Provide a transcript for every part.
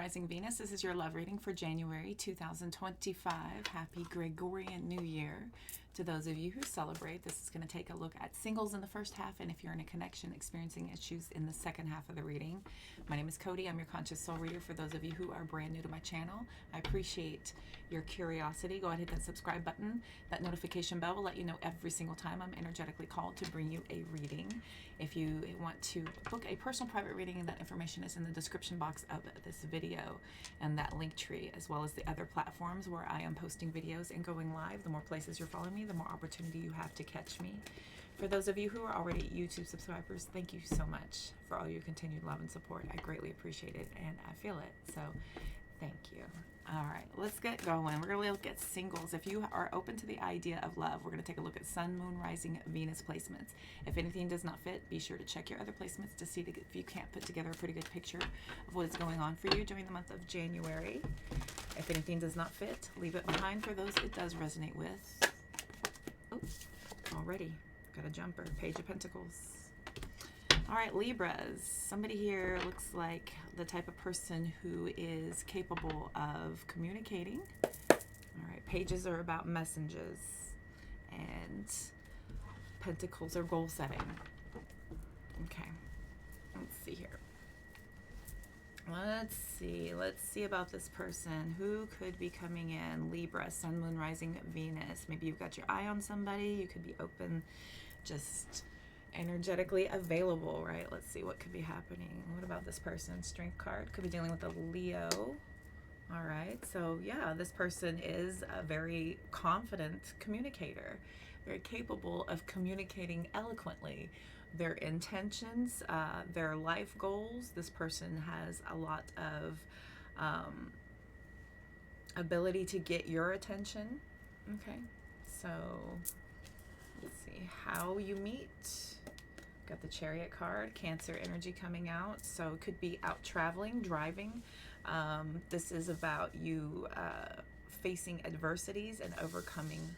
Rising Venus. This is your love reading for January 2025. Happy Gregorian New Year. To those of you who celebrate, this is going to take a look at singles in the first half, and if you're in a connection experiencing issues in the second half of the reading. My name is Cody. I'm your conscious soul reader. For those of you who are brand new to my channel, I appreciate your curiosity. Go ahead and hit that subscribe button. That notification bell will let you know every single time I'm energetically called to bring you a reading. If you want to book a personal private reading, that information is in the description box of this video and that link tree, as well as the other platforms where I am posting videos and going live. The more places you're following me, the more opportunity you have to catch me. For those of you who are already YouTube subscribers, thank you so much for all your continued love and support. I greatly appreciate it, and I feel it, so thank you. All right, let's get going. We're going to look at singles. If you are open to the idea of love, we're going to take a look at Sun, Moon, Rising, Venus placements. If anything does not fit, be sure to check your other placements to see if you can't put together a pretty good picture of what is going on for you during the month of January. If anything does not fit, leave it behind for those it does resonate with. Oh, already got a jumper. Page of Pentacles. All right, Libras. Somebody here looks like the type of person who is capable of communicating. All right, pages are about messages, and pentacles are goal setting. Okay, let's see here. Let's see about this person. Who could be coming in? Libra, Sun, Moon, Rising, Venus. Maybe you've got your eye on somebody. You could be open, just energetically available, right? Let's see what could be happening. What about this person? Strength card. Could be dealing with a Leo. All right, so yeah, this person is a very confident communicator, very capable of communicating eloquently their intentions, their life goals. This person has a lot of ability to get your attention. Okay, so let's see how you meet. Got the Chariot card, Cancer energy coming out, so it could be out traveling, driving. This is about you facing adversities and overcoming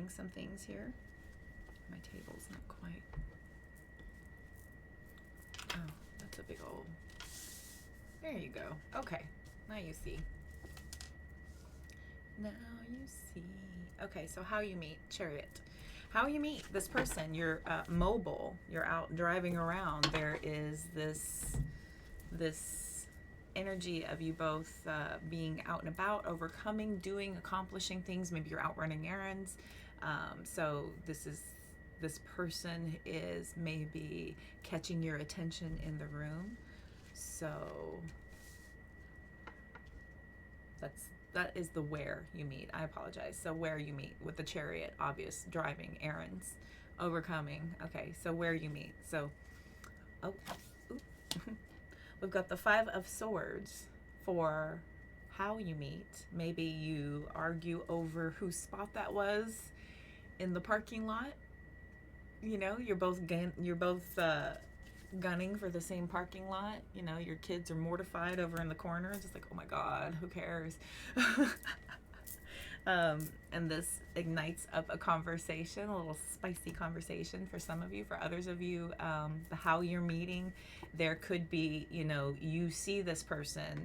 some things here. My table's not quite. Oh, that's a big old. There you go. Okay, now you see. Now you see. Okay, so how you meet, Chariot. How you meet this person. You're mobile. You're out driving around. There is this energy of you both being out and about, overcoming, doing, accomplishing things. Maybe you're out running errands. So this person is maybe catching your attention in the room. So that is the where you meet. I apologize. So where you meet with the Chariot, obvious, driving, errands, overcoming. Okay, so where you meet. So, we've got the Five of Swords for how you meet. Maybe you argue over whose spot that was in the parking lot. You know, you're both gunning for the same parking lot. You know, your kids are mortified over in the corner, just like, oh my God, who cares? And this ignites up a conversation, a little spicy conversation for some of you. For others of you, the how you're meeting, there could be, you know, you see this person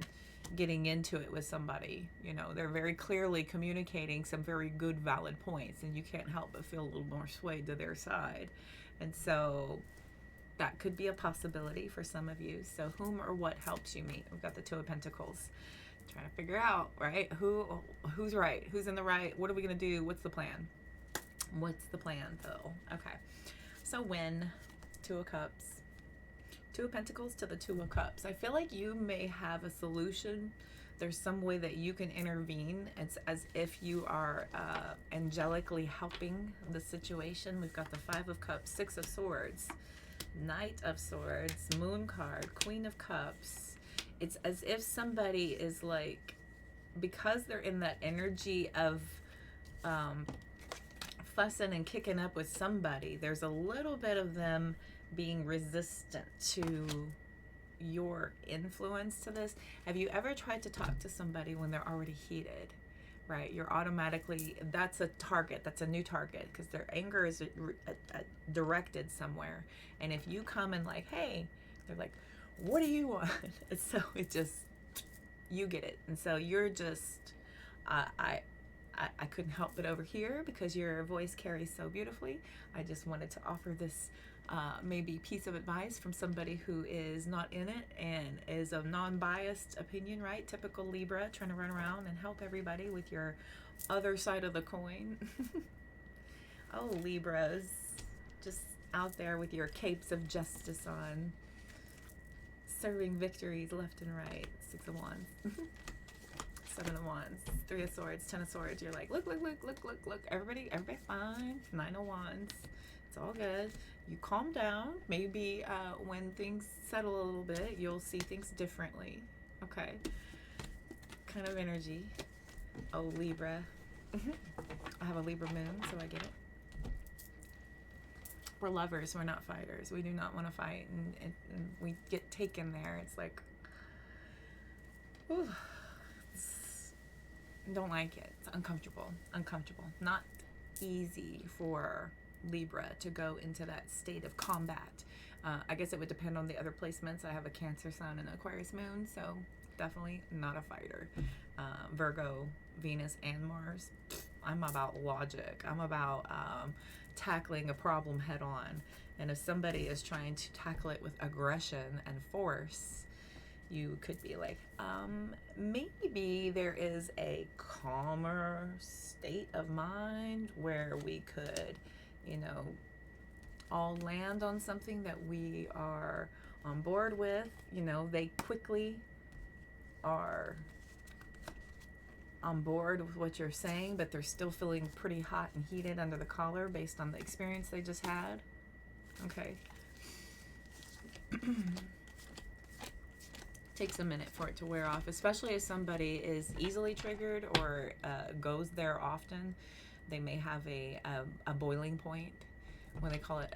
getting into it with somebody. You know, they're very clearly communicating some very good, valid points, and you can't help but feel a little more swayed to their side. And so that could be a possibility for some of you. So whom or what helps you meet? We've got the Two of Pentacles. Trying to figure out, right? Who's right? Who's in the right? What are we going to do? What's the plan? What's the plan, Phil? Okay. So when Two of Cups. Two of Pentacles to the Two of Cups. I feel like you may have a solution. There's some way that you can intervene. It's as if you are angelically helping the situation. We've got the Five of Cups, Six of Swords, Knight of Swords, Moon card, Queen of Cups. It's as if somebody is like, because they're in that energy of fussing and kicking up with somebody, there's a little bit of them being resistant to your influence to this. Have you ever tried to talk to somebody when they're already heated? Right, you're automatically, that's a target, that's a new target, because their anger is directed somewhere. And if you come and like, hey, they're like, what do you want? And so it just You get it. And so you're just, I couldn't help but overhear because your voice carries so beautifully. I just wanted to offer this maybe piece of advice from somebody who is not in it and is a non-biased opinion, right? Typical Libra, trying to run around and help everybody with your other side of the coin. Oh, Libras, just out there with your capes of justice on, serving victories left and right. 6 of Wands. 7 of Wands, 3 of Swords, 10 of Swords. You're like, look, look, look, look, look, look. Everybody's fine. 9 of Wands. It's all good. You calm down. Maybe when things settle a little bit, you'll see things differently. Okay. Kind of energy. Oh, Libra. I have a Libra moon, so I get it. We're lovers. We're not fighters. We do not want to fight, and we get taken there. It's like, ooh. Don't like it. It's uncomfortable. Uncomfortable. Not easy for Libra to go into that state of combat. I guess it would depend on the other placements. I have a Cancer Sun and an Aquarius Moon, so definitely not a fighter. Virgo, Venus, and Mars. I'm about logic. I'm about tackling a problem head on. And if somebody is trying to tackle it with aggression and force, you could be like, maybe there is a calmer state of mind where we could, you know, all land on something that we are on board with. You know, they quickly are on board with what you're saying, but they're still feeling pretty hot and heated under the collar based on the experience they just had. Okay. Takes a minute for it to wear off, especially if somebody is easily triggered or goes there often. They may have a boiling point, what they call it,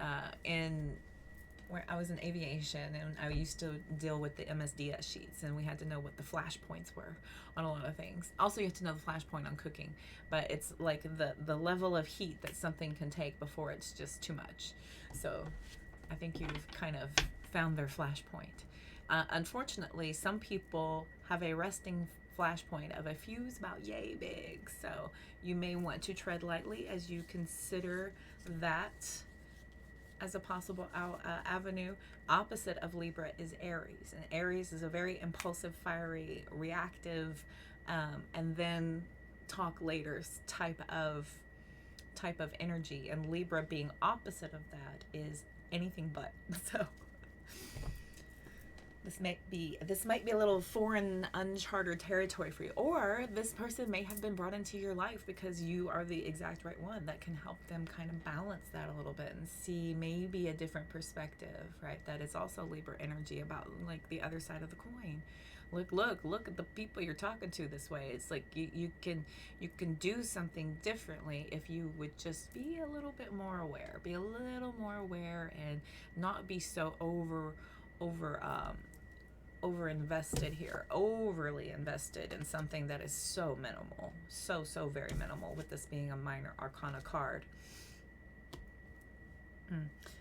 where I was in aviation, and I used to deal with the MSDS sheets, and we had to know what the flash points were on a lot of things. Also, you have to know the flash point on cooking, but it's like the level of heat that something can take before it's just too much. So I think you've kind of found their flash point. Unfortunately, some people have a resting flashpoint of a fuse about yay big, so you may want to tread lightly as you consider that as a possible avenue. Opposite of Libra is Aries, and Aries is a very impulsive, fiery, reactive, and then talk later type of energy, and Libra being opposite of that is anything but. So this might be a little foreign, uncharted territory for you, or this person may have been brought into your life because you are the exact right one that can help them kind of balance that a little bit and see maybe a different perspective, right? That is also Libra energy about like the other side of the coin. Look at the people you're talking to this way. It's like you can do something differently if you would just be a little bit more aware, and not be so over-invested here, overly invested in something that is so minimal, so very minimal, with this being a minor arcana card.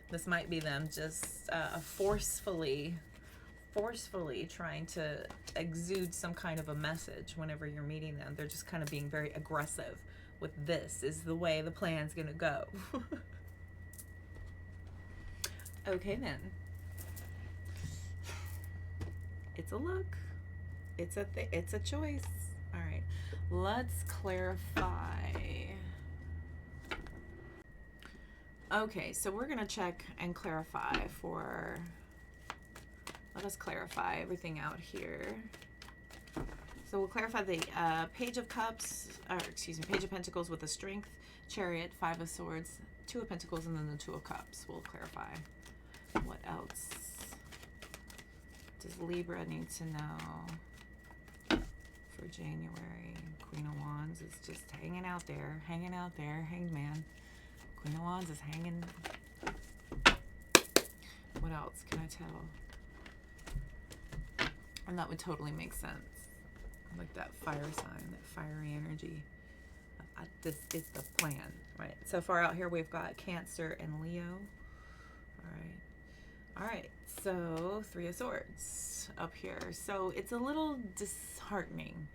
This might be them just forcefully trying to exude some kind of a message whenever you're meeting them. They're just kind of being very aggressive with this is the way the plan's gonna go. Okay then. It's a look. It's a choice. All right. Let's clarify. Okay, so we're gonna check and clarify for. Let us clarify everything out here. So we'll clarify the Page of Cups, or excuse me, Page of Pentacles with a Strength, Chariot, 5 of Swords, 2 of Pentacles, and then the 2 of Cups. We'll clarify. What else does Libra need to know for January? Queen of Wands is just hanging out there. Hanged Man. Queen of Wands is hanging. What else can I tell? And that would totally make sense. Like that fire sign, that fiery energy. This is the plan, right? So far out here we've got Cancer and Leo. All right. All right, so Three of Swords up here. So it's a little disheartening,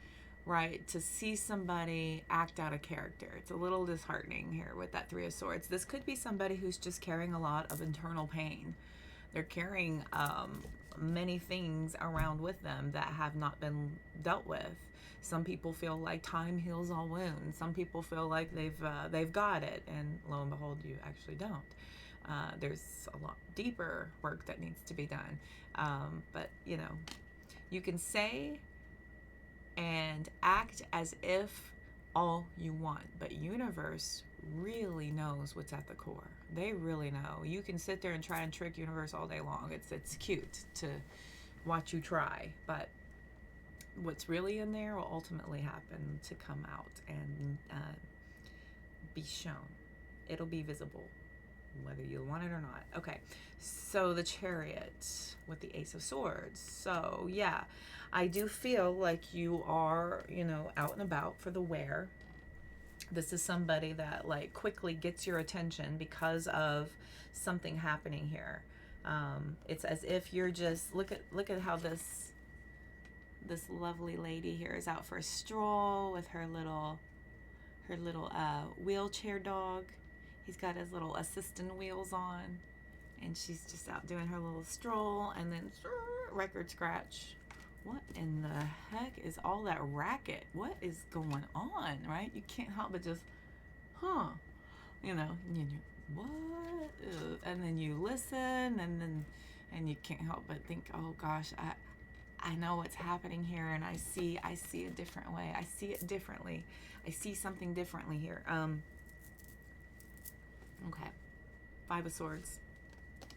right, to see somebody act out of character. It's a little disheartening here with that Three of Swords. This could be somebody who's just carrying a lot of internal pain. They're carrying many things around with them that have not been dealt with. Some people feel like time heals all wounds. Some people feel like they've got it, and lo and behold, you actually don't. There's a lot deeper work that needs to be done. But, you know, you can say and act as if all you want, but universe really knows what's at the core. They really know. You can sit there and try and trick universe all day long. It's cute to watch you try, but what's really in there will ultimately happen to come out and be shown. It'll be visible, whether you want it or not. Okay, so the Chariot with the Ace of Swords. So yeah, I do feel like you are, you know, out and about for the wear. This is somebody that like quickly gets your attention because of something happening here. It's as if you're just look at how this lovely lady here is out for a stroll with her little wheelchair dog. He's got his little assistant wheels on, and she's just out doing her little stroll, and then record scratch. What in the heck is all that racket? What is going on, right? You can't help but just, you know, what? And then you listen, and you can't help but think, oh gosh, I know what's happening here, and I see a different way. I see it differently. I see something differently here. Okay, Five of Swords,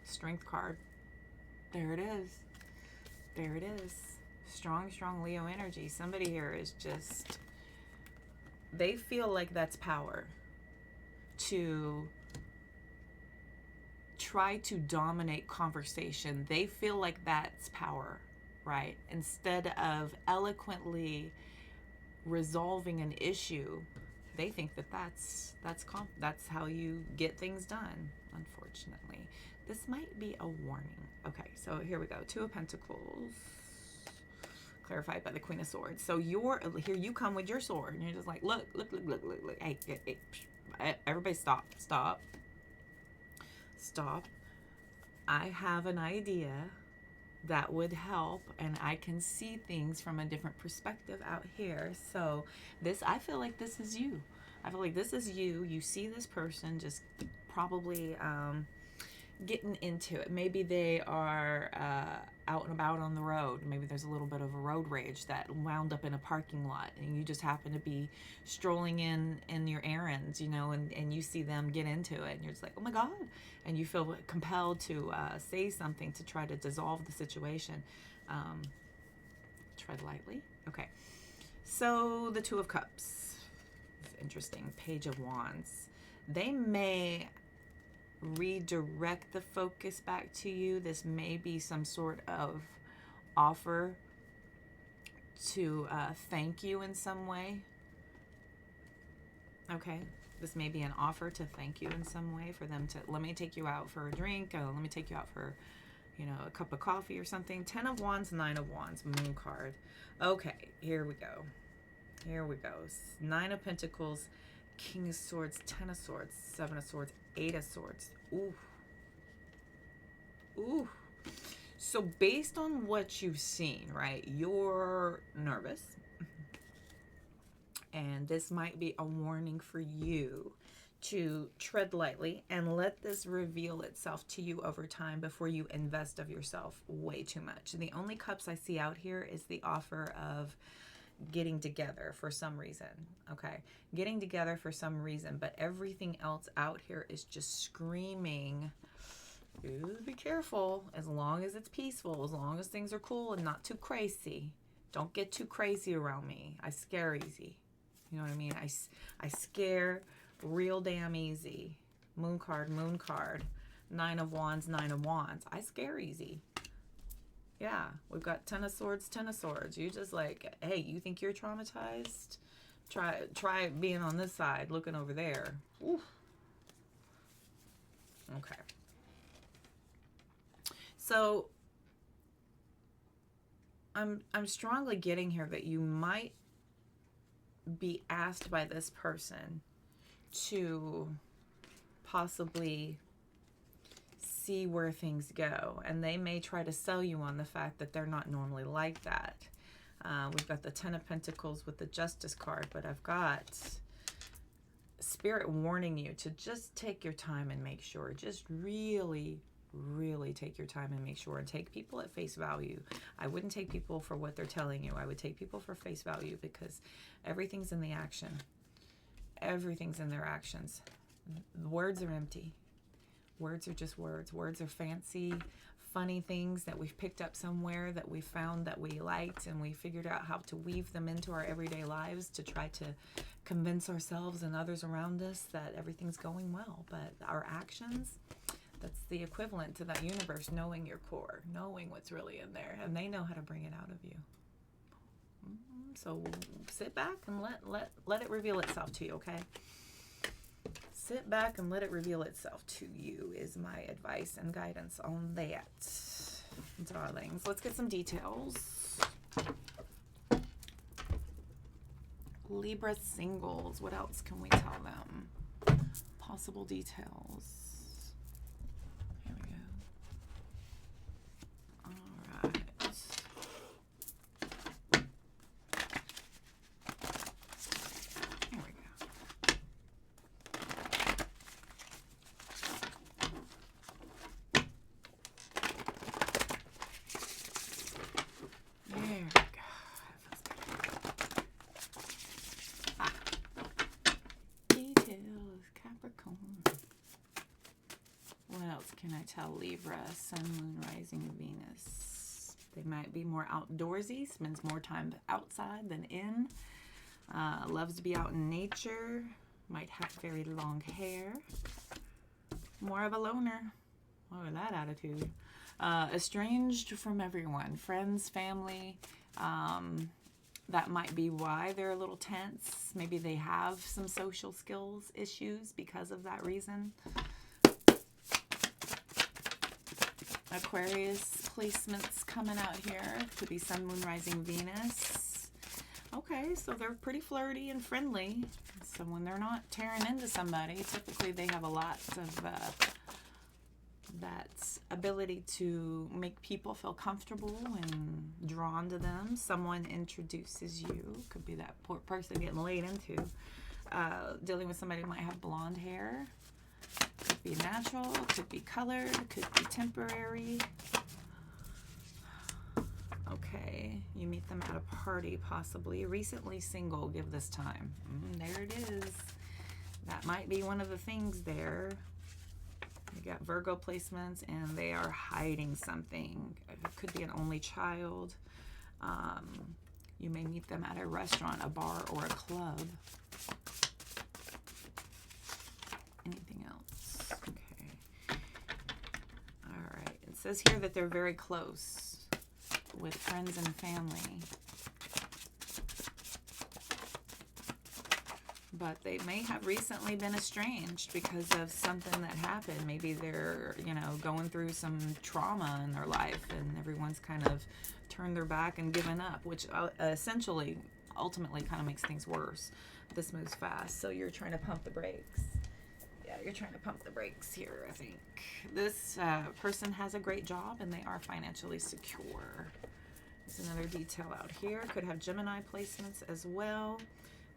Strength card. There it is. There it is. Strong Leo energy. Somebody here is just, they feel like that's power to try to dominate conversation. They feel like that's power, right? Instead of eloquently resolving an issue, they think that that's how you get things done. Unfortunately, this might be a warning. Okay, so here we go. Two of Pentacles, clarified by the Queen of Swords. So here you come with your sword, and you're just like, look. Hey, everybody, stop. I have an idea that would help, and I can see things from a different perspective out here. So I feel like this is you. I feel like this is you. You see this person just probably getting into it. Maybe they are out and about on the road. Maybe there's a little bit of a road rage that wound up in a parking lot, and you just happen to be strolling in your errands, you know, and you see them get into it, and you're just like, oh my God, and you feel compelled to say something to try to dissolve the situation. Tread lightly. Okay, so the Two of Cups. It's interesting. Page of Wands. They may redirect the focus back to you. This may be some sort of offer to thank you in some way. Okay, this may be an offer to thank you in some way, for them to, let me take you out for a drink, let me take you out for, you know, a cup of coffee or something. 10 of Wands, 9 of Wands, Moon card. Okay, here we go. 9 of Pentacles, King of Swords, 10 of Swords, 7 of Swords, 8 of Swords. Ooh. So based on what you've seen, right, you're nervous. And this might be a warning for you to tread lightly and let this reveal itself to you over time before you invest of yourself way too much. And the only cups I see out here is the offer of getting together for some reason. Okay, getting together for some reason, but everything else out here is just screaming, ooh, be careful. As long as it's peaceful, as long as things are cool and not too crazy, don't get too crazy around me. I scare easy. You know what I mean? I scare real damn easy. Moon card, 9 of Wands, 9 of Wands. I scare easy. Yeah, we've got 10 of Swords, 10 of Swords. You just like, hey, you think you're traumatized? Try being on this side, looking over there. Oof. Okay. So I'm strongly getting here that you might be asked by this person to possibly see where things go, and they may try to sell you on the fact that they're not normally like that. We've got the Ten of Pentacles with the Justice card, but I've got Spirit warning you to just take your time and make sure. Just really, really take your time and make sure, and take people at face value. I wouldn't take people for what they're telling you. I would take people for face value, because everything's in the action. Everything's in their actions. Words are empty. Words are just words. Words are fancy, funny things that we've picked up somewhere, that we found that we liked, and we figured out how to weave them into our everyday lives to try to convince ourselves and others around us that everything's going well. But our actions, that's the equivalent to that universe knowing your core, knowing what's really in there, and they know how to bring it out of you. So sit back and let it reveal itself to you, okay? Sit back and let it reveal itself to you is my advice and guidance on that, darlings. Let's get some details. Libra singles, what else can we tell them? Possible details. Here we go. All right. Can I tell Libra, Sun, Moon, Rising, Venus? They might be more outdoorsy, spends more time outside than in. Loves to be out in nature. Might have very long hair. More of a loner. What with that attitude? Estranged from everyone. Friends, family. That might be why they're a little tense. Maybe they have some social skills issues because of that reason. Aquarius placements coming out here. Could be Sun, Moon, Rising, Venus. Okay, so they're pretty flirty and friendly. So when they're not tearing into somebody, typically they have a lot of that ability to make people feel comfortable and drawn to them. Someone introduces you. Could be that poor person getting laid into. Dealing with somebody who might have blonde hair. Could be natural, could be colored, could be temporary. Okay, you meet them at a party possibly. Recently single, give this time. There it is. That might be one of the things there. You got Virgo placements, and they are hiding something. It could be an only child. You may meet them at a restaurant, a bar, or a club. Anything else? Okay. All right. It says here that they're very close with friends and family. But they may have recently been estranged because of something that happened. Maybe they're, going through some trauma in their life, and everyone's kind of turned their back and given up, which essentially, ultimately kind of makes things worse. This moves fast, so you're trying to pump the brakes. Yeah, you're trying to pump the brakes here, I think. This person has a great job, and they are financially secure. There's another detail out here. Could have Gemini placements as well.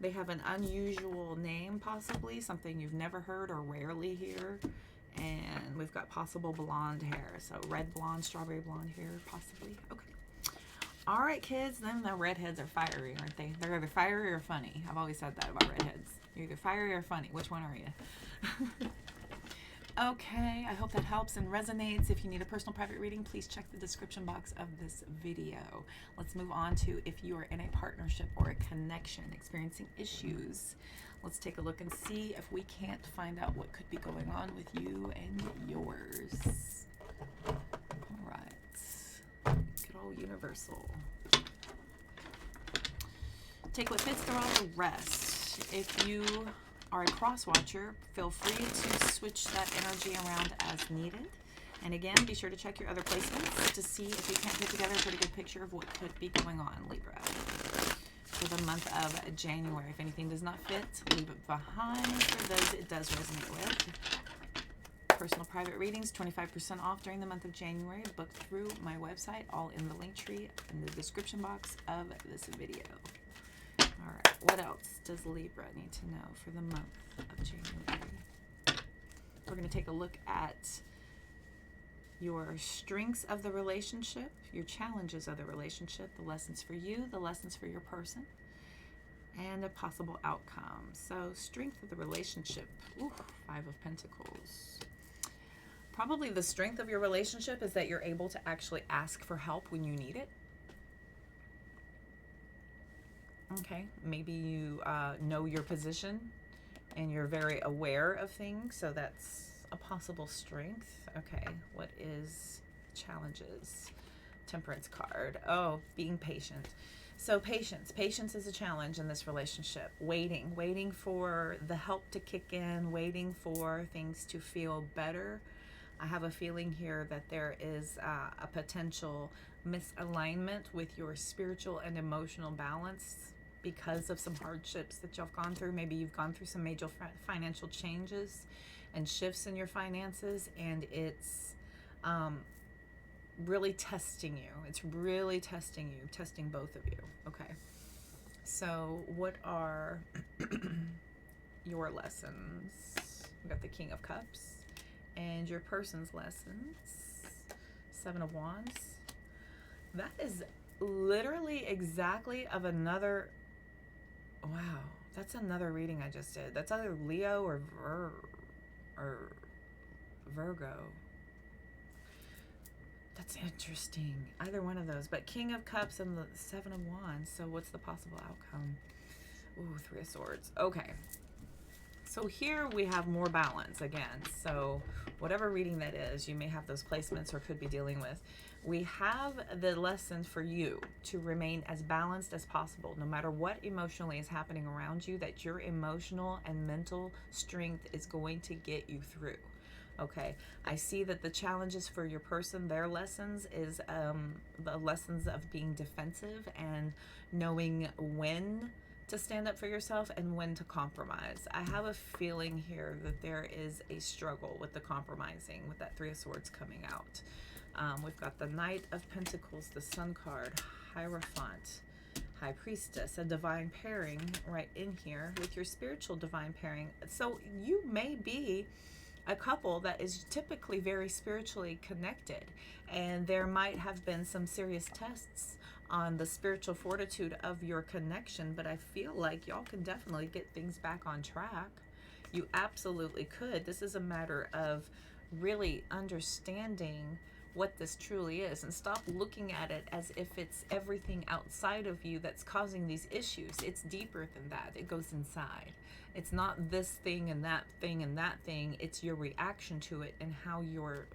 They have an unusual name, possibly, something you've never heard or rarely hear. And we've got possible blonde hair. So red blonde, strawberry blonde hair, possibly. Okay. All right, kids. Then the redheads are fiery, aren't they? They're either fiery or funny. I've always said that about redheads. You're either fiery or funny. Which one are you? Okay, I hope that helps and resonates. If you need a personal private reading, please check the description box of this video. Let's move on to if you are in a partnership or a connection experiencing issues. Let's take a look and see if we can't find out what could be going on with you and yours. All right, good old universal. Take what fits, throw out the rest. If you are a cross watcher, feel free to switch that energy around as needed. And again, be sure to check your other placements to see if you can't put together a pretty good picture of what could be going on, Libra, for the month of January. If anything does not fit, leave it behind. For those it does resonate with. Personal private readings, 25% off during the month of January. Book through my website, all in the link tree in the description box of this video. All right, what else does Libra need to know for the month of January? We're going to take a look at your strengths of the relationship, your challenges of the relationship, the lessons for you, the lessons for your person, and a possible outcome. So, strength of the relationship. Ooh, 5 of Pentacles. Probably the strength of your relationship is that you're able to actually ask for help when you need it. Okay, maybe you know your position and you're very aware of things, so that's a possible strength. Okay, what is challenges? Temperance card. Oh, being patient. So patience is a challenge in this relationship. Waiting for the help to kick in, waiting for things to feel better. I have a feeling here that there is a potential misalignment with your spiritual and emotional balance because of some hardships that you've gone through. Maybe you've gone through some major financial changes and shifts in your finances, and it's really testing you. It's really testing you, testing both of you. Okay. So what are your lessons? We got the King of Cups. And your person's lessons, 7 of Wands. That is literally exactly of another, wow, that's another reading I just did. That's either Leo or Virgo. That's interesting. Either one of those. But King of Cups and the 7 of Wands. So what's the possible outcome? Ooh, 3 of Swords. Okay. So here we have more balance again. So whatever reading that is, you may have those placements or could be dealing with. We have the lesson for you to remain as balanced as possible, no matter what emotionally is happening around you, that your emotional and mental strength is going to get you through. Okay, I see that the challenges for your person, their lessons is the lessons of being defensive and knowing when to stand up for yourself and when to compromise. I have a feeling here that there is a struggle with the compromising, with that 3 of Swords coming out. We've got the Knight of Pentacles, the Sun card, Hierophant, High Priestess, a divine pairing right in here with your spiritual divine pairing. So you may be a couple that is typically very spiritually connected, and there might have been some serious tests on the spiritual fortitude of your connection, but I feel like y'all can definitely get things back on track. You absolutely could. This is a matter of really understanding what this truly is, and stop looking at it as if it's everything outside of you that's causing these issues. It's deeper than that. It goes inside. It's not this thing and that thing and that thing. It's your reaction to it and how you're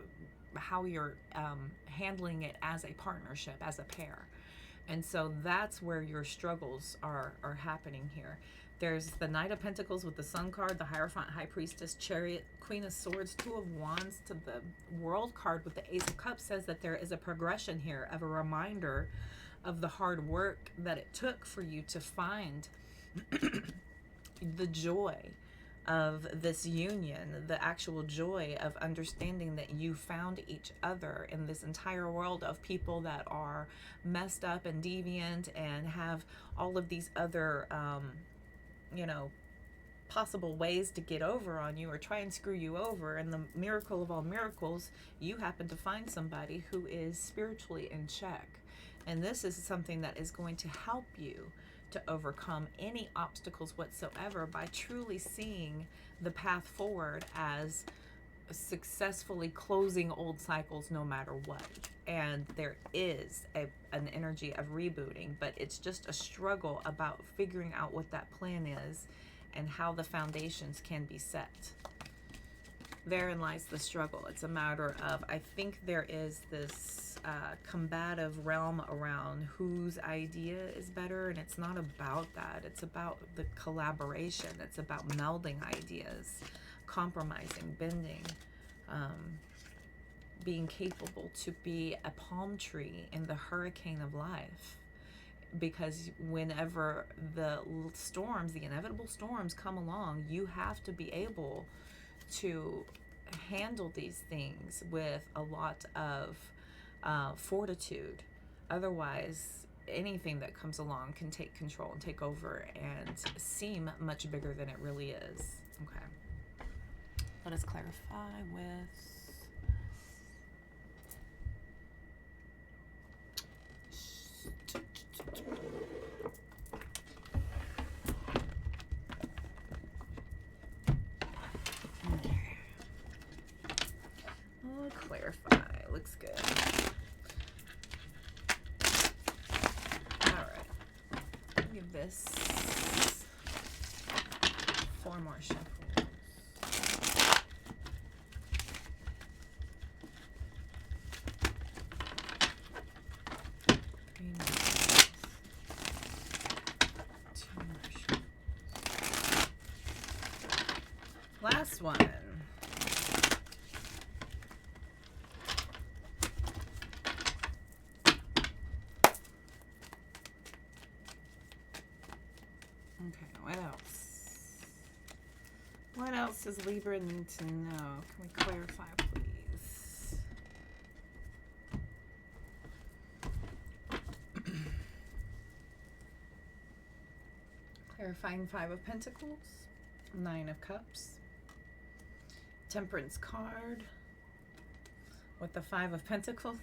handling it as a partnership, as a pair. And so that's where your struggles are happening here. There's the Knight of Pentacles with the Sun card, the Hierophant, High Priestess, Chariot, Queen of Swords, 2 of Wands to the World card with the Ace of Cups says that there is a progression here of a reminder of the hard work that it took for you to find the joy of this union, the actual joy of understanding that you found each other in this entire world of people that are messed up and deviant and have all of these other possible ways to get over on you or try and screw you over. And the miracle of all miracles, you happen to find somebody who is spiritually in check. And this is something that is going to help you to overcome any obstacles whatsoever by truly seeing the path forward as successfully closing old cycles no matter what. And there is an energy of rebooting, but it's just a struggle about figuring out what that plan is and how the foundations can be set. Therein lies the struggle. It's a matter of, I think there is this combative realm around whose idea is better, and it's not about that. It's about the collaboration. It's about melding ideas, compromising, bending. being capable to be a palm tree in the hurricane of life. Because whenever the storms, the inevitable storms come along, you have to be able to handle these things with a lot of fortitude. Otherwise, anything that comes along can take control and take over and seem much bigger than it really is. Okay. Let us clarify with clarify. Looks good. All right. Give this 4 more shuffles. 3 more shuffles. 2 more shuffles. Last one. What else? What else does Libra need to know? Can we clarify, please? Clarifying 5 of Pentacles, 9 of Cups, Temperance card with the 5 of Pentacles,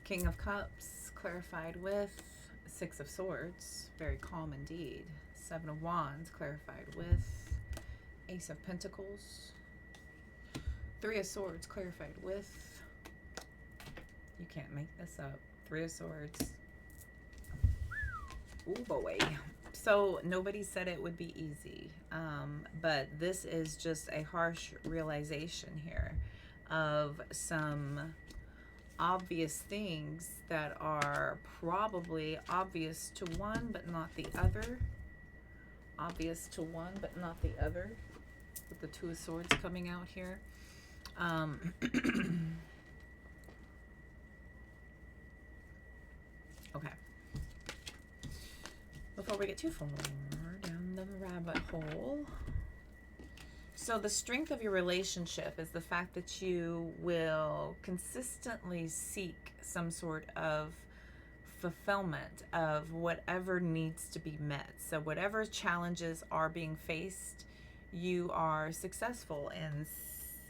King of Cups, clarified with 6 of Swords, very calm indeed. 7 of Wands, clarified with Ace of Pentacles. 3 of Swords, clarified with, you can't make this up, 3 of Swords. Oh boy. So nobody said it would be easy, but this is just a harsh realization here of some obvious things that are probably obvious to one but not the other. Obvious to one but not the other, with the 2 of Swords coming out here. Okay. Before we get too far down the rabbit hole, so the strength of your relationship is the fact that you will consistently seek some sort of fulfillment of whatever needs to be met. So whatever challenges are being faced, you are successful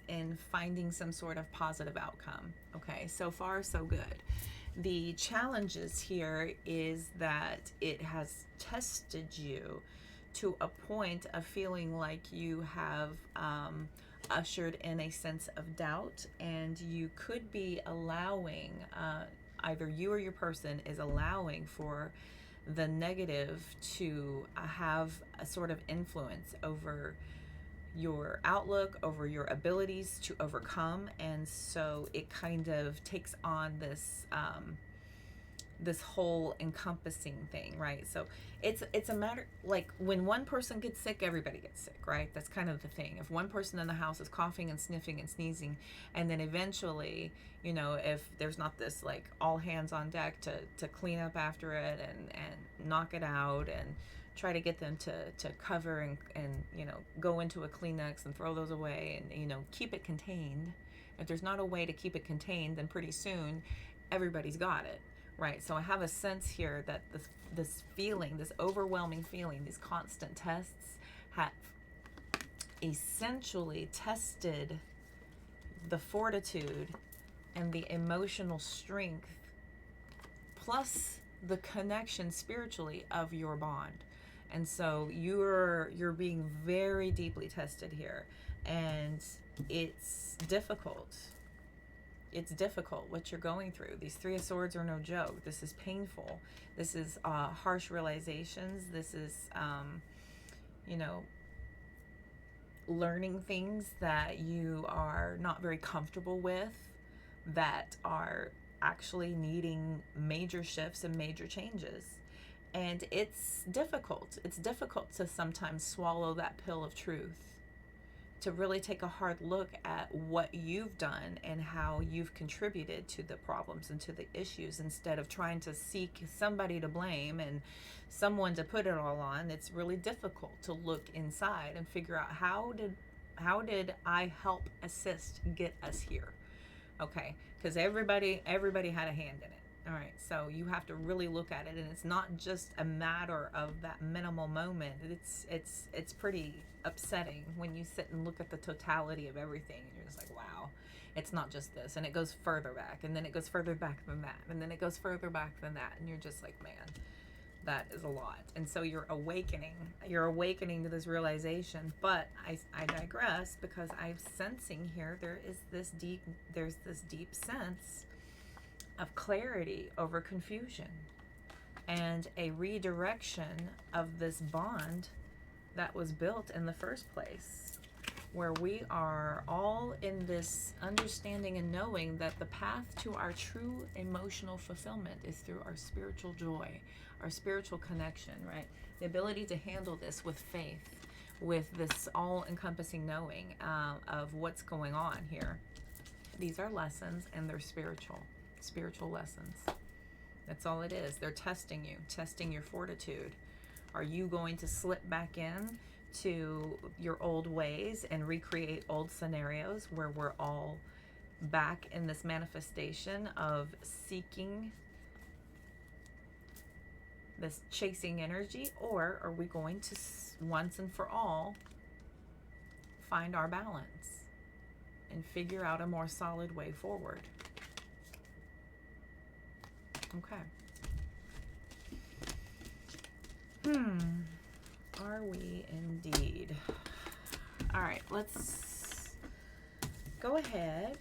in finding some sort of positive outcome. Okay, so far so good. The challenges here is that it has tested you to a point of feeling like you have ushered in a sense of doubt, and you could be allowing, either you or your person is allowing for the negative to have a sort of influence over your outlook, over your abilities to overcome. And so it kind of takes on this this whole encompassing thing, right? So it's a matter, like when one person gets sick, everybody gets sick, right? That's kind of the thing. If one person in the house is coughing and sniffing and sneezing, and then eventually, you know, if there's not this like all hands on deck to clean up after it and knock it out and try to get them to cover and you know, go into a Kleenex and throw those away and, you know, keep it contained. If there's not a way to keep it contained, then pretty soon everybody's got it, right? So I have a sense here that this feeling, this overwhelming feeling, these constant tests have essentially tested the fortitude and the emotional strength plus the connection spiritually of your bond. And so you're being very deeply tested here, and it's difficult. It's difficult what you're going through. These 3 of Swords are no joke. This is painful. This is harsh realizations. This is, you know, learning things that you are not very comfortable with, that are actually needing major shifts and major changes. And it's difficult. It's difficult to sometimes swallow that pill of truth, to really take a hard look at what you've done and how you've contributed to the problems and to the issues, instead of trying to seek somebody to blame and someone to put it all on. It's really difficult to look inside and figure out how did I help assist get us here. Okay, because everybody had a hand in it. All right, so you have to really look at it, and it's not just a matter of that minimal moment. It's pretty upsetting when you sit and look at the totality of everything, and you're just like, wow, it's not just this, and it goes further back, and then it goes further back than that, and then it goes further back than that, and you're just like, man, that is a lot. And so you're awakening to this realization. But I digress, because I'm sensing here there's this deep sense of clarity over confusion, and a redirection of this bond that was built in the first place, where we are all in this understanding and knowing that the path to our true emotional fulfillment is through our spiritual joy, our spiritual connection, right? The ability to handle this with faith, with this all-encompassing knowing of what's going on here. These are lessons, and they're spiritual lessons. That's all it is. They're testing you, testing your fortitude. Are you going to slip back in to your old ways and recreate old scenarios where we're all back in this manifestation of seeking this chasing energy? Or are we going to once and for all find our balance and figure out a more solid way forward? Okay. Are we indeed? All right, let's go ahead.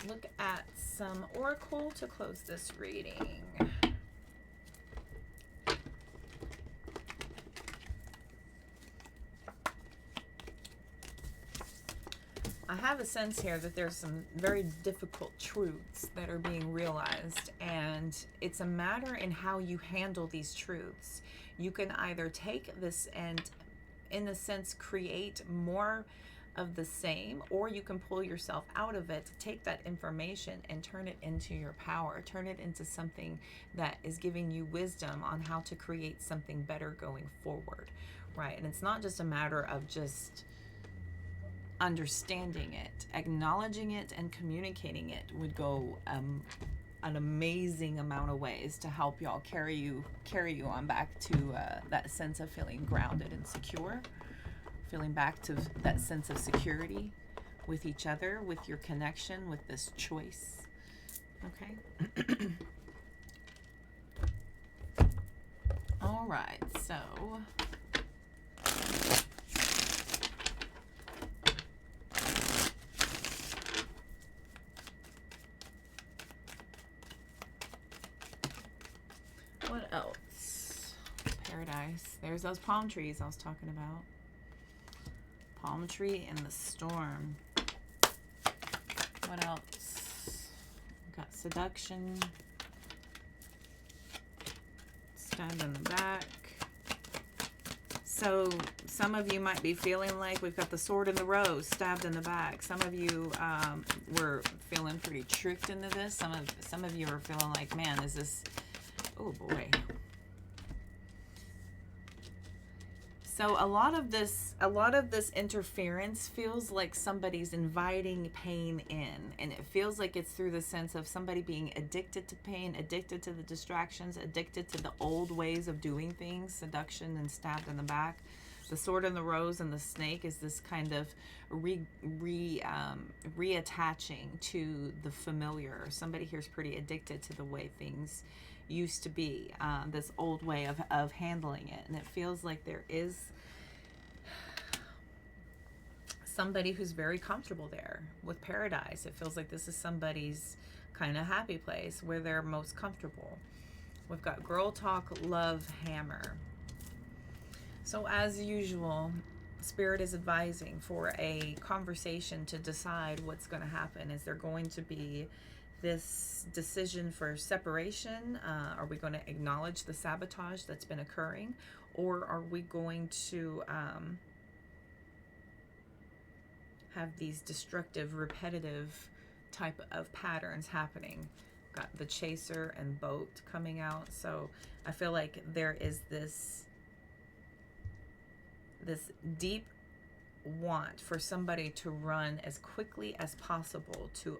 Look at some oracle to close this reading. I have a sense here that there's some very difficult truths that are being realized, and it's a matter in how you handle these truths. You can either take this and, in a sense, create more of the same, or you can pull yourself out of it, take that information and turn it into your power, turn it into something that is giving you wisdom on how to create something better going forward, right? And it's not just a matter of just understanding it. Acknowledging it and communicating it would go an amazing amount of ways to help y'all carry you on back to that sense of feeling grounded and secure, feeling back to that sense of security with each other, with your connection, with this choice. Okay. All right, so what else? Paradise. There's those palm trees I was talking about. Palm tree in the storm. What else? We've got seduction. Stabbed in the back. So some of you might be feeling like we've got the sword and the rose, stabbed in the back. Some of you were feeling pretty tricked into this. Some of you are feeling like, man, is this... Oh boy. So a lot of this interference feels like somebody's inviting pain in, and it feels like it's through the sense of somebody being addicted to pain, addicted to the distractions, addicted to the old ways of doing things, seduction and stabbed in the back. The sword and the rose and the snake is this kind of reattaching to the familiar. Somebody here's pretty addicted to the way things used to be, this old way of handling it, and it feels like there is somebody who's very comfortable there with paradise. It feels like this is somebody's kind of happy place where they're most comfortable. We've got girl talk, love, hammer. So as usual, Spirit is advising for a conversation to decide what's going to happen. Is there going to be this decision for separation? Are we going to acknowledge the sabotage that's been occurring? Or are we going to have these destructive, repetitive type of patterns happening. Got the Chaser and Boat coming out. So I feel like there is this deep want for somebody to run as quickly as possible to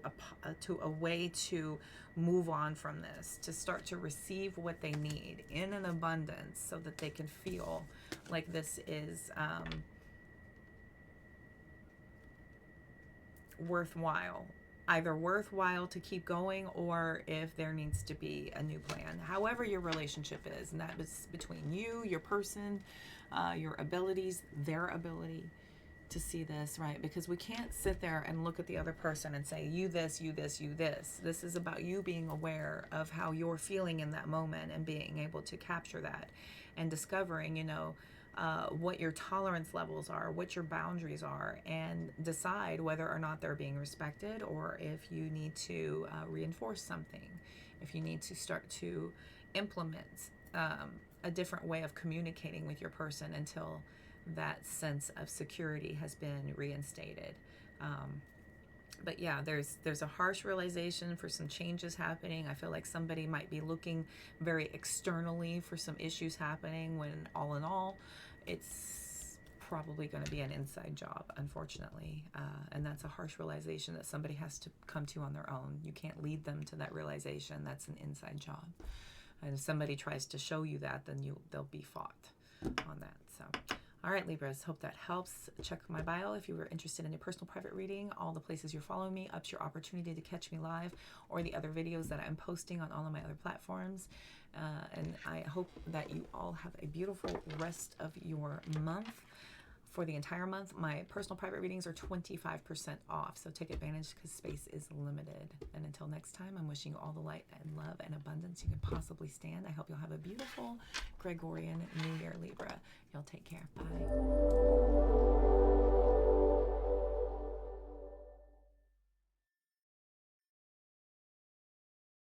a way to move on from this, to start to receive what they need in an abundance, so that they can feel like this is worthwhile. Either worthwhile to keep going, or if there needs to be a new plan. However your relationship is, and that is between you, your person, your abilities, their ability to see this, right? Because we can't sit there and look at the other person and say, you this, you this, you this. This is about you being aware of how you're feeling in that moment and being able to capture that and discovering, you know, what your tolerance levels are, what your boundaries are, and decide whether or not they're being respected, or if you need to reinforce something, if you need to start to implement a different way of communicating with your person until that sense of security has been reinstated. But yeah, there's a harsh realization for some changes happening. I feel like somebody might be looking very externally for some issues happening, when all in all, it's probably going to be an inside job, unfortunately. And that's a harsh realization that somebody has to come to on their own. You can't lead them to that realization. That's an inside job. And if somebody tries to show you that, then they'll be fought on that. So, all right, Libras, hope that helps. Check my bio if you were interested in a personal private reading. All the places you're following me ups your opportunity to catch me live, or the other videos that I'm posting on all of my other platforms. And I hope that you all have a beautiful rest of your month. For the entire month, my personal private readings are 25% off, so take advantage because space is limited. And until next time, I'm wishing you all the light and love and abundance you can possibly stand. I hope you'll have a beautiful Gregorian New Year, Libra. Y'all take care. Bye.